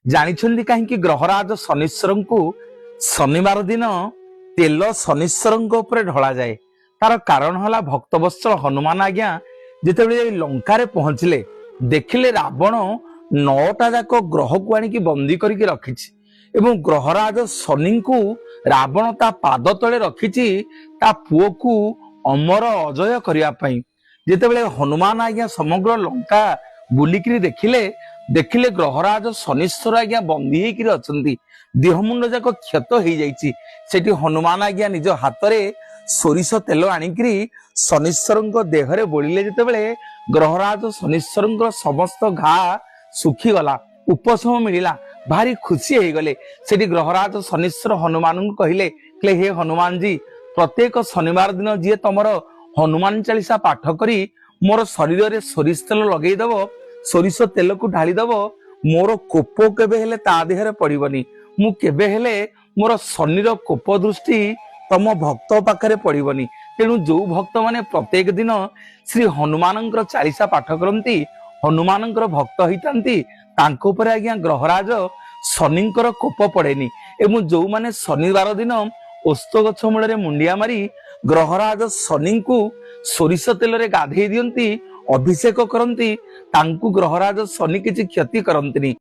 ଜାଣିଛନ୍ତି କାହିଁକି ଗ୍ରହରାଜ ଶନିଶ୍ଚରଙ୍କୁ ଶନିବାର ଦିନ ତେଲ ଶନିଶ୍ଚରଙ୍କ ଉପରେ ଢଳାଯାଏ? ତାର କାରଣ ହେଲା ଭକ୍ତବତ୍ସଳ ହନୁମାନ ଆଜ୍ଞା ଯେତେବେଳେ ଲଙ୍କାରେ ପହଞ୍ଚିଲେ, ଦେଖିଲେ ରାବଣ 9ଟା ଯାକ ଗ୍ରହକୁ ଆଣିକି ବନ୍ଦୀ କରିକି ରଖିଛି ଏବଂ ଗ୍ରହରାଜ ଶନିଙ୍କୁ ରାବଣ ତା ପାଦ ତଳେ ରଖିଛି ତା ପୁଅକୁ ଅମର ଅଜୟ କରିବା ପାଇଁ। ଯେତେବେଳେ ହନୁମାନ ଆଜ୍ଞା ସମଗ୍ର ଲଙ୍କା ବୁଲିକିରି ଦେଖିଲେ ଗ୍ରହରାଜ ଶନିଶ୍ଚର ଆଜ୍ଞା ବନ୍ଦୀ ହେଇକିରି ଅଛନ୍ତି, ଦେହ ମୁଣ୍ଡ ଯାକ କ୍ଷତ ହେଇଯାଇଛି। ସେଠି ହନୁମାନ ଆଜ୍ଞା ନିଜ ହାତରେ ସୋରିଷ ତେଲ ଆଣିକିରି ଶନିଶ୍ଚରଙ୍କ ଦେହରେ ବୋଳିଲେ, ଯେତେବେଳେ ଗ୍ରହରାଜ ଶନିଶ୍ଚରଙ୍କର ସମସ୍ତ ଘା ଶୁଖିଗଲା, ଉପଶମ ମିଳିଲା, ଭାରି ଖୁସି ହେଇଗଲେ। ସେଠି ଗ୍ରହରାଜ ଶନିଶ୍ଚର ହନୁମାନଙ୍କୁ କହିଲେ ହେ ହନୁମାନଜୀ, ପ୍ରତ୍ୟେକ ଶନିବାର ଦିନ ଯିଏ ତମର ହନୁମାନ ଚାଳିଶା ପାଠ କରି ମୋର ଶରୀରରେ ସୋରିଷ ତେଲ ଲଗେଇଦବ, ସୋରିଷ ତେଲକୁ ଢାଳିଦବ, ମୋର କୋପ କେବେ ହେଲେ ତା ଦେହରେ ପଡିବନି। ମୁଁ କେବେ ହେଲେ ମୋର ଶନିର କୋପ ଦୃଷ୍ଟି ତମ ଭକ୍ତ ପାଖରେ ପଡିବନି। ତେଣୁ ଯୋଉ ଭକ୍ତ ମାନେ ପ୍ରତ୍ୟେକ ଦିନ ଶ୍ରୀ ହନୁମାନଙ୍କର ଚାଳିଶା ପାଠ କରନ୍ତି, ହନୁମାନଙ୍କର ଭକ୍ତ ହେଇଥାନ୍ତି, ତାଙ୍କ ଉପରେ ଆଜ୍ଞା ଗ୍ରହରାଜ ଶନିଙ୍କର କୋପ ପଡେନି। ଏବଂ ଯୋଉମାନେ ଶନିବାର ଦିନ ଓସ୍ତ ଗଛ ମୂଳରେ ମୁଣ୍ଡିଆ ମାରି ଗ୍ରହରାଜ ଶନିଙ୍କୁ ସୋରିଷ ତେଲରେ ଗାଧେଇ ଦିଅନ୍ତି, ଅଭିଷେକ କରନ୍ତି, ତାଙ୍କୁ ଗ୍ରହରାଜ ଶନି କିଛି କ୍ଷତି କରନ୍ତିନି।